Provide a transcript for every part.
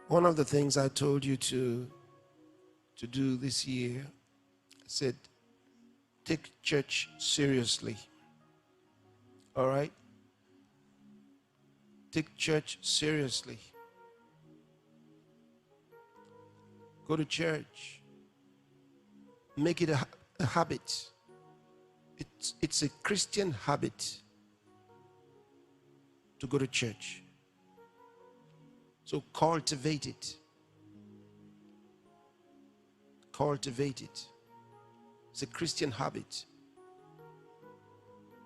One of the things I told you to do this year, I said, take church seriously. All right? Take church seriously. Go to church. Make it a habit. It's a Christian habit to go to church. So cultivate it. Cultivate it. It's a Christian habit.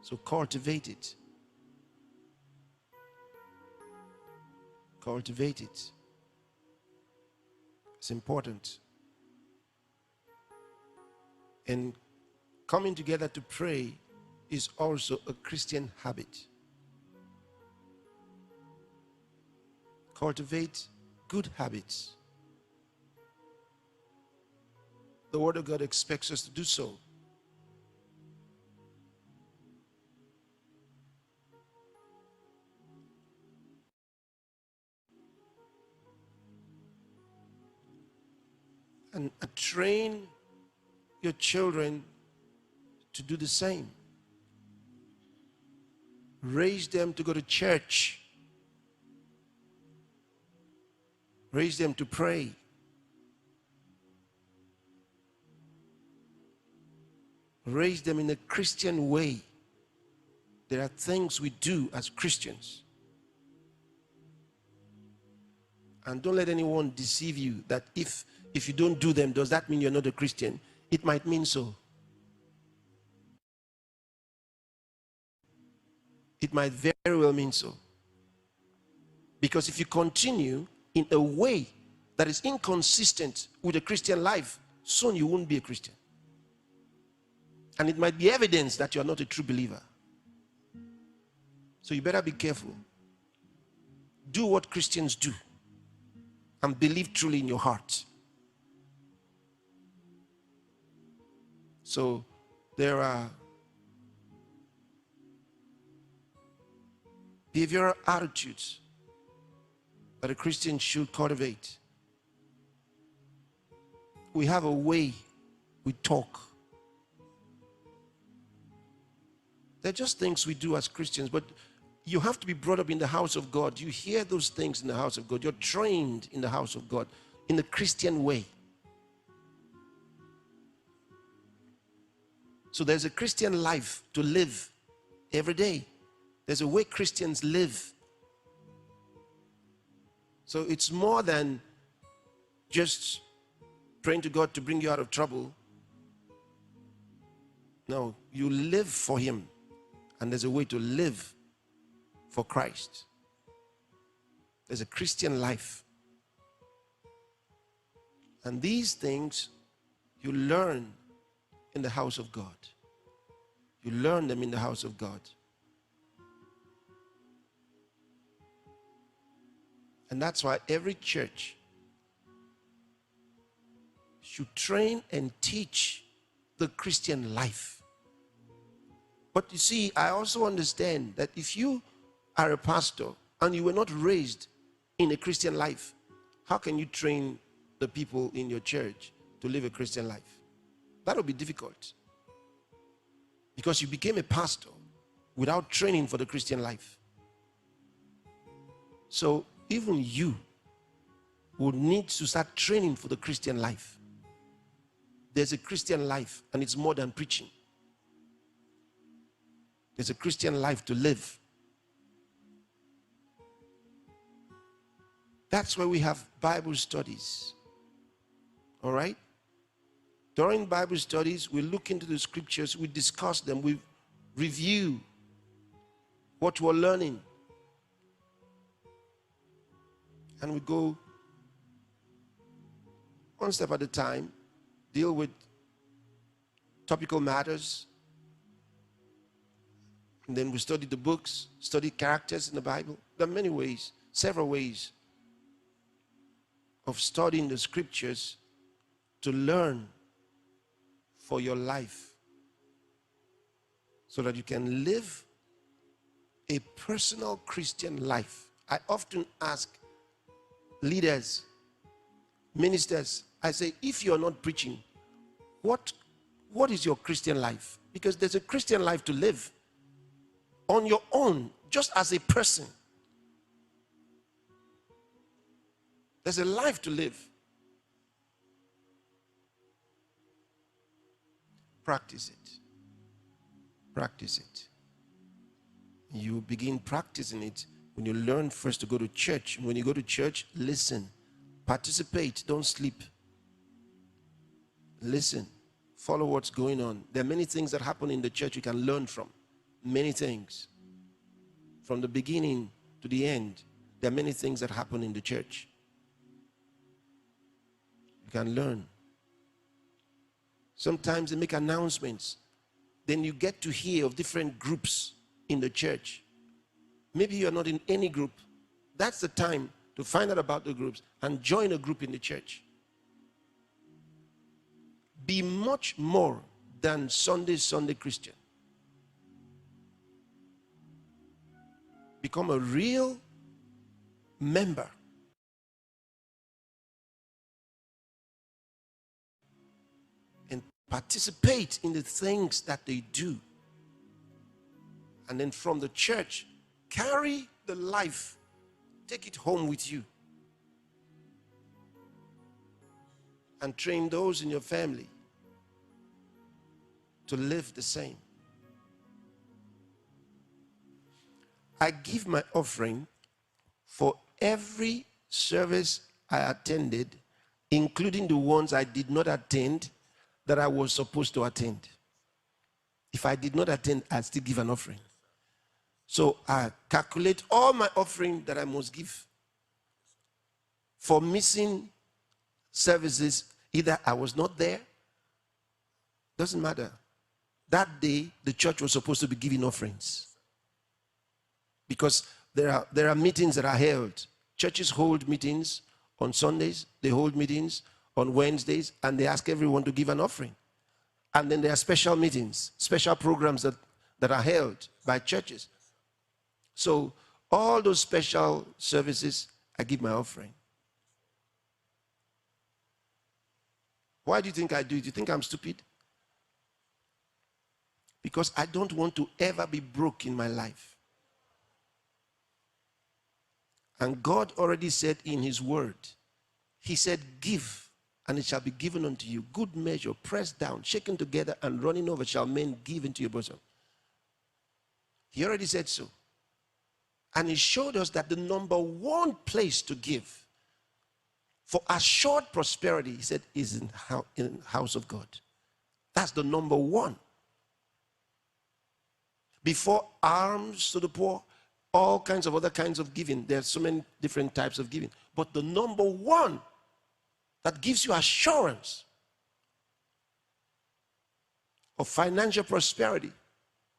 So cultivate it. Cultivate it. It's important. And coming together to pray is also a Christian habit. Cultivate good habits. The Word of God expects us to do so. And train your children to do the same. Raise them to go to church. Raise them to pray. Raise them in a Christian way. There are things we do as Christians. And don't let anyone deceive you that if you don't do them, does that mean you're not a Christian? It might mean so. It might very well mean so. Because if you continue in a way that is inconsistent with a Christian life, soon you won't be a Christian. And it might be evidence that you are not a true believer. So you better be careful. Do what Christians do and believe truly in your heart. So there are behavioral attitudes that a Christian should cultivate. We have a way we talk. They're just things we do as Christians, but you have to be brought up in the house of God. You hear those things in the house of God. You're trained in the house of God in the Christian way. So there's a Christian life to live every day. There's a way Christians live. So it's more than just praying to God to bring you out of trouble. No, you live for Him. And there's a way to live for Christ. There's a Christian life. And these things you learn in the house of God. You learn them in the house of God. And that's why every church should train and teach the Christian life. But you see, I also understand that if you are a pastor and you were not raised in a Christian life, how can you train the people in your church to live a Christian life? That will be difficult. Because you became a pastor without training for the Christian life. So even you would need to start training for the Christian life. There's a Christian life, and it's more than preaching. There's a Christian life to live. That's why we have Bible studies. All right? During Bible studies, we look into the scriptures, we discuss them, we review what we're learning. And we go one step at a time, deal with topical matters. And then we study the books, study characters in the Bible. There are many ways, several ways of studying the scriptures to learn for your life so that you can live a personal Christian life. I often ask leaders Ministers, I say, if you're not preaching, what is your Christian life? Because there's a Christian life to live on your own, just as a person. There's a life to live. Practice it. Practice it. You begin practicing it when you learn first to go to church. When you go to church, listen. Participate. Don't sleep. Listen. Follow what's going on. There are many things that happen in the church you can learn from. Many things. From the beginning to the end, there are many things that happen in the church. You can learn. Sometimes they make announcements. Then you get to hear of different groups in the church. Maybe you're not in any group. That's the time to find out about the groups and join a group in the church. Be much more than Sunday Christian. Become a real member. And participate in the things that they do. And then from the church, carry the life. Take it home with you. And train those in your family to live the same. I give my offering for every service I attended, including the ones I did not attend that I was supposed to attend. If I did not attend, I'd still give an offering. So I calculate all my offering that I must give for missing services. Either I was not there, doesn't matter. That day, the church was supposed to be giving offerings. Because there are meetings that are held. Churches hold meetings on Sundays, they hold meetings on Wednesdays, and they ask everyone to give an offering. And then there are special meetings, special programs that are held by churches. So all those special services, I give my offering. Why do you think I do it? Do you think I'm stupid? Because I don't want to ever be broke in my life. And God already said in his word, he said, give, and it shall be given unto you. Good measure, pressed down, shaken together, and running over shall men give into your bosom. He already said so. And he showed us that the number one place to give for assured prosperity, he said, is in the house of God. That's the number one. Before alms to the poor, all kinds of other kinds of giving. There are so many different types of giving. But the number one that gives you assurance of financial prosperity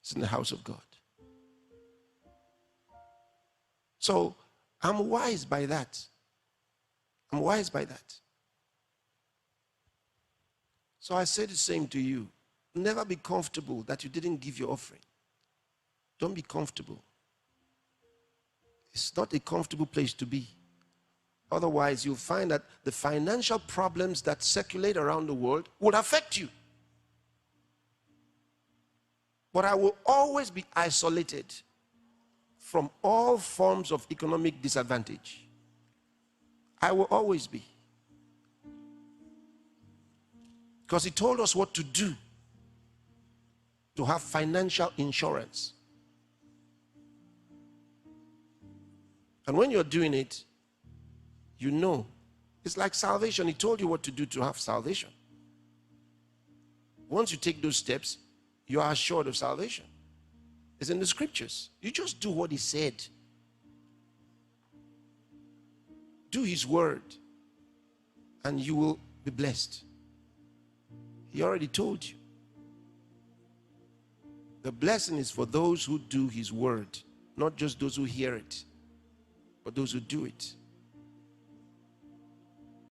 is in the house of God. So I'm wise by that. I'm wise by that. So I say the same to you. Never be comfortable that you didn't give your offering. Don't be comfortable. It's not a comfortable place to be. Otherwise, you'll find that the financial problems that circulate around the world will affect you. But I will always be isolated from all forms of economic disadvantage. I will always be. Because he told us what to do to have financial insurance. And when you're doing it, you know. It's like salvation. He told you what to do to have salvation. Once you take those steps, you are assured of salvation. It's in the scriptures. You just do what he said. Do his word, and you will be blessed. He already told you. The blessing is for those who do his word, not just those who hear it, but those who do it.